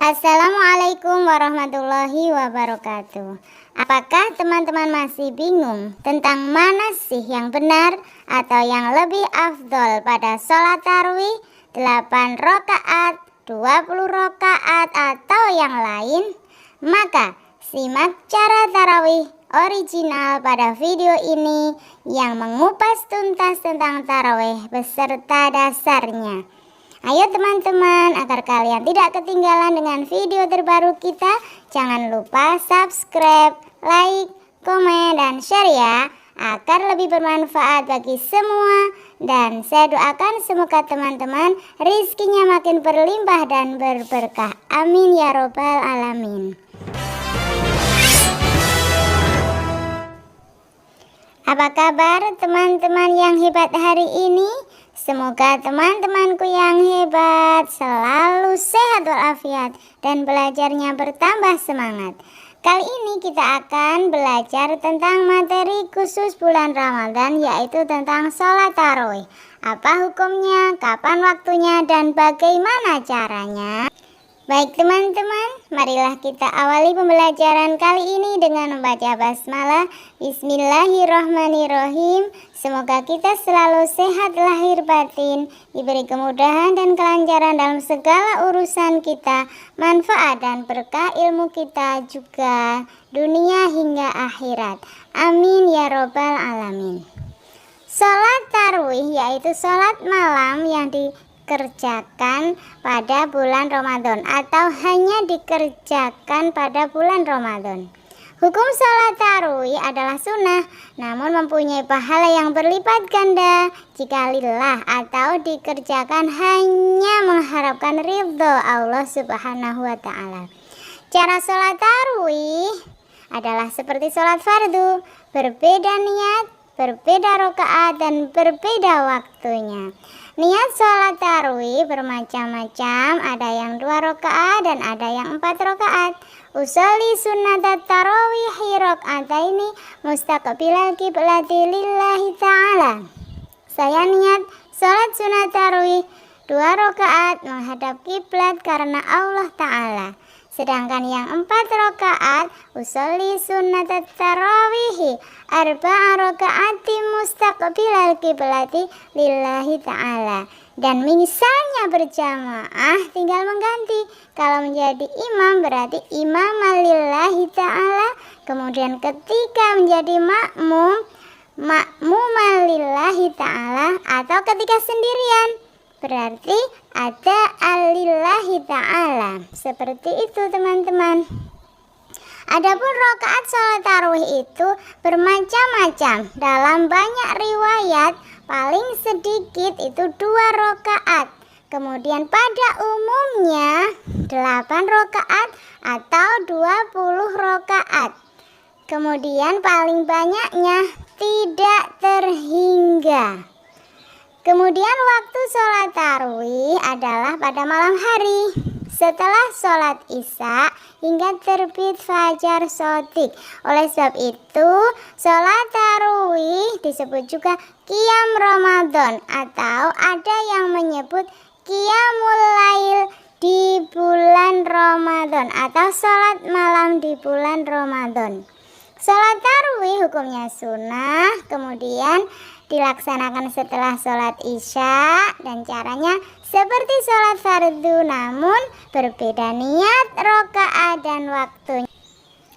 Assalamualaikum warahmatullahi wabarakatuh. Apakah teman-teman masih bingung tentang mana sih yang benar atau yang lebih afdol pada sholat tarawih 8 rakaat, 20 rakaat atau yang lain? Maka simak cara tarawih original pada video ini yang mengupas tuntas tentang tarawih beserta dasarnya. Ayo teman-teman, agar kalian tidak ketinggalan dengan video terbaru kita, jangan lupa subscribe, like, komen, dan share ya, agar lebih bermanfaat bagi semua. Dan saya doakan semoga teman-teman rizkinya makin berlimpah dan berberkah. Amin ya robbal alamin. Apa kabar teman-teman yang hebat hari ini? Semoga teman-temanku yang hebat selalu sehat walafiat dan belajarnya bertambah semangat. Kali ini kita akan belajar tentang materi khusus bulan Ramadan, yaitu tentang sholat tarawih. Apa hukumnya, kapan waktunya, dan bagaimana caranya? Baik teman-teman, marilah kita awali pembelajaran kali ini dengan membaca basmalah. Bismillahirrahmanirrahim. Semoga kita selalu sehat lahir batin, diberi kemudahan dan kelancaran dalam segala urusan kita, manfaat dan berkah ilmu kita juga dunia hingga akhirat. Amin ya robbal alamin. Sholat tarawih yaitu sholat malam yang dikerjakan pada bulan Ramadan atau hanya dikerjakan pada bulan Ramadan. Hukum sholat tarawih adalah sunnah, namun mempunyai pahala yang berlipat ganda jika lillah atau dikerjakan hanya mengharapkan ridho Allah Subhanahu wa Ta'ala. Cara sholat tarawih adalah seperti sholat fardu, berbeda niat, berbeda rakaat, dan berbeda waktunya. Niat sholat tarawih bermacam-macam, ada yang 2 rakaat dan ada yang 4 rakaat. Usolli sunnatat tarawih raka'ataini mustaqbilal qiblati lillahi ta'ala. Saya niat sholat sunat tarawih 2 rakaat menghadap kiblat karena Allah Ta'ala. Sedangkan yang 4 rakaat usolli sunnatat tarawih arba'a rakaati mustaqbilal qiblati lillahi ta'ala. Dan misalnya berjamaah tinggal mengganti. Kalau menjadi imam berarti imam lillahi ta'ala. Kemudian ketika menjadi makmum lillahi ta'ala. Atau ketika sendirian berarti ada alillahi ta'ala. Seperti itu teman-teman. Adapun rakaat sholat tarawih itu bermacam-macam. Dalam banyak riwayat paling sedikit itu 2 rakaat. Kemudian pada umumnya 8 rakaat atau 20 rakaat. Kemudian paling banyaknya tidak terhingga. Kemudian waktu sholat tarawih adalah pada malam hari setelah sholat isya hingga terbit fajar shodiq. Oleh sebab itu sholat tarawih disebut juga qiyam Ramadan, atau ada yang menyebut qiyamul lail di bulan Ramadan atau sholat malam di bulan Ramadan. Sholat tarawih hukumnya sunnah, kemudian dilaksanakan setelah sholat isya, dan caranya seperti sholat fardu namun berbeda niat, rakaat, dan waktunya.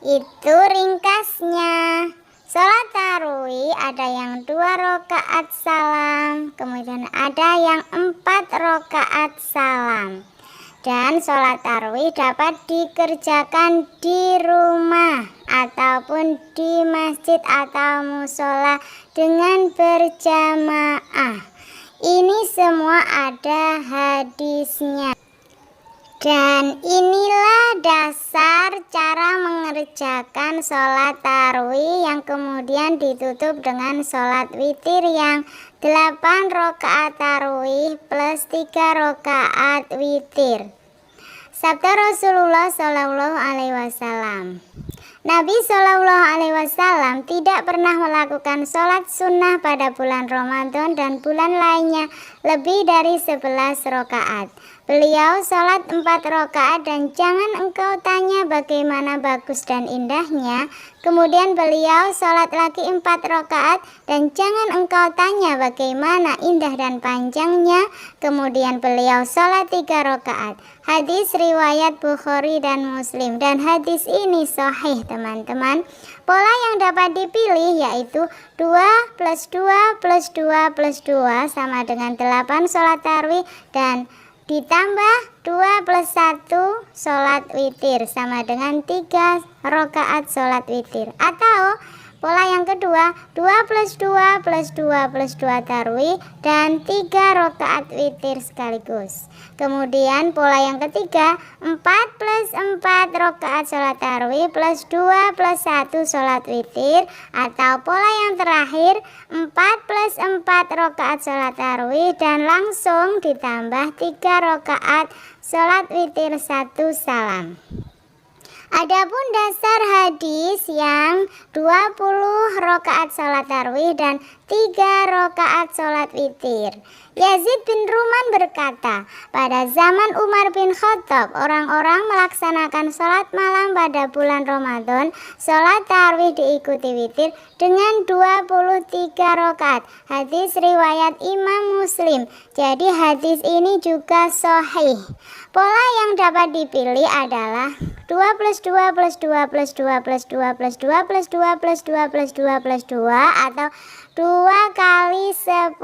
Itu ringkasnya. Sholat tarawih ada yang 2 rakaat salam, kemudian ada yang 4 rakaat salam. Dan sholat tarawih dapat dikerjakan di rumah ataupun di masjid atau musola dengan berjamaah. Ini semua ada hadisnya. Dan inilah dasar cara mengerjakan sholat tarawih yang kemudian ditutup dengan sholat witir yang 8 rakaat tarawih plus 3 rakaat witir. Sabda Rasulullah Shallallahu Alaihi Wasallam. Nabi Shallallahu Alaihi Wasallam tidak pernah melakukan sholat sunnah pada bulan Ramadan dan bulan lainnya lebih dari 11 rakaat. Beliau sholat 4 rakaat dan jangan engkau tanya bagaimana bagus dan indahnya. Kemudian beliau sholat lagi 4 rakaat dan jangan engkau tanya bagaimana indah dan panjangnya. Kemudian beliau sholat 3 rakaat. Hadis riwayat Bukhari dan Muslim, dan hadis ini sahih teman-teman. Pola yang dapat dipilih yaitu 2 plus 2 plus 2 plus 2 sama dengan 8 sholat tarawih, dan ditambah 2 plus 1 sholat witir sama dengan 3 rakaat sholat witir. Atau pola yang kedua, 2 plus 2 plus 2 plus 2 tarawih dan 3 rakaat witir sekaligus. Kemudian pola yang ketiga, 4 plus 4 rakaat sholat tarawih plus 2 plus 1 sholat witir. Atau pola yang terakhir, 4 plus 4 rakaat sholat tarawih dan langsung ditambah 3 rakaat sholat witir 1 salam. Adapun dasar hadis yang 20 rakaat sholat tarawih dan 3 rakaat sholat witir. Yazid bin Ruman berkata, pada zaman Umar bin Khattab, orang-orang melaksanakan sholat malam pada bulan Ramadan. Sholat tarawih diikuti witir dengan 23 rakaat. Hadis riwayat Imam Muslim. Jadi hadis ini juga sahih. Pola yang dapat dipilih adalah 2 plus 2 plus 2 plus 2 plus 2 plus 2 plus 2 plus 2 plus 2 plus 2 atau 2 kali 10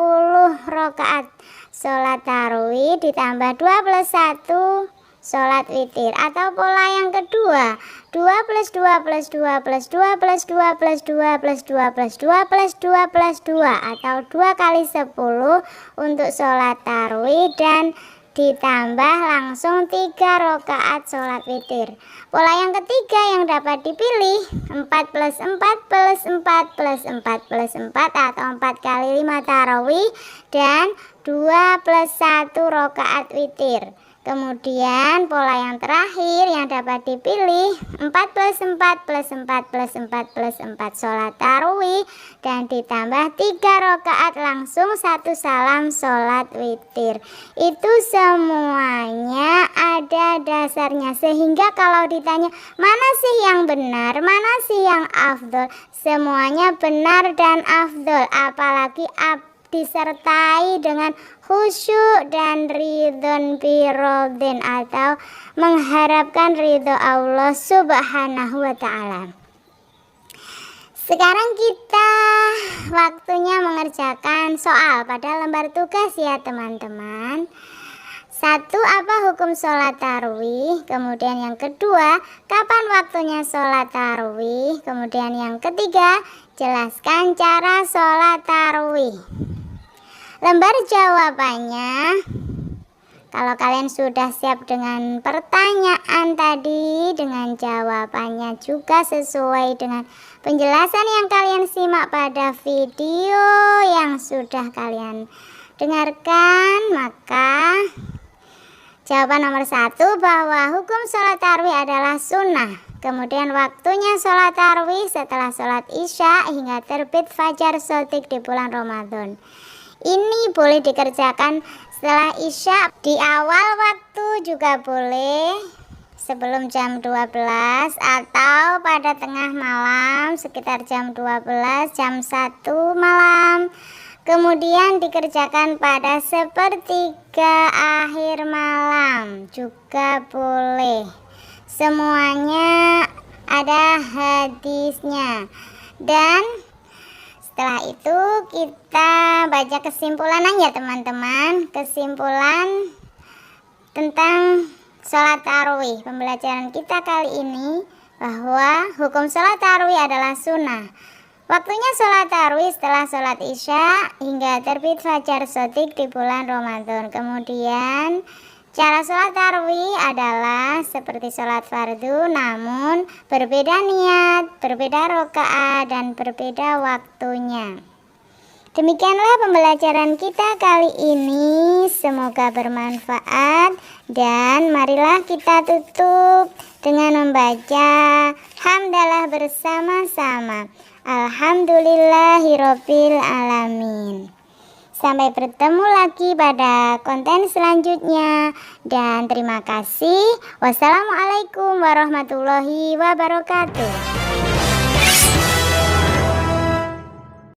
rakaat sholat tarawih ditambah 2 plus 1 sholat witir. Atau pola yang kedua, 2 plus 2 plus 2 plus 2 plus 2 plus 2 plus 2 plus 2 plus 2 plus 2 atau 2 kali 10 untuk sholat tarawih dan ditambah langsung 3 rakaat sholat witir. Pola yang ketiga yang dapat dipilih 4 plus 4 plus 4 plus 4 plus 4 atau 4 kali 5 tarawih dan 2 plus 1 rakaat witir. Kemudian pola yang terakhir yang dapat dipilih 4 plus 4 plus 4 plus 4 plus 4 sholat tarawih dan ditambah 3 rakaat langsung 1 salam sholat witir. Itu semuanya ada dasarnya, sehingga kalau ditanya mana sih yang benar, mana sih yang afdol, semuanya benar dan afdol, apalagi disertai dengan khusyuk dan ridhon birodin atau mengharapkan ridho Allah subhanahu wa ta'ala. Sekarang kita waktunya mengerjakan soal pada lembar tugas ya teman-teman. 1. Apa hukum sholat tarawih? Kemudian yang kedua, kapan waktunya sholat tarawih? Kemudian yang ketiga, jelaskan cara sholat tarawih. Lembar jawabannya, kalau kalian sudah siap dengan pertanyaan tadi, dengan jawabannya juga sesuai dengan penjelasan yang kalian simak pada video yang sudah kalian dengarkan, maka jawaban nomor 1 bahwa hukum sholat tarawih adalah sunnah. Kemudian waktunya sholat tarawih setelah sholat isya hingga terbit fajar shadiq di bulan Ramadan. Ini boleh dikerjakan setelah isya, di awal waktu juga boleh, sebelum jam 12 atau pada tengah malam sekitar jam 12, jam 1 malam. Kemudian dikerjakan pada sepertiga akhir malam juga boleh. Semuanya ada hadisnya. Dan setelah itu kita baca kesimpulan aja teman-teman. Kesimpulan tentang sholat tarawih. Pembelajaran kita kali ini bahwa hukum sholat tarawih adalah sunnah. Waktunya sholat tarawih setelah sholat isya hingga terbit fajar shadiq di bulan Ramadan. Kemudian cara sholat tarawih adalah seperti sholat fardu, namun berbeda niat, berbeda rakaat, dan berbeda waktunya. Demikianlah pembelajaran kita kali ini, semoga bermanfaat, dan marilah kita tutup dengan membaca hamdalah bersama-sama. Alhamdulillahirabbil alamin. Sampai bertemu lagi pada konten selanjutnya. Dan terima kasih. Wassalamualaikum warahmatullahi wabarakatuh.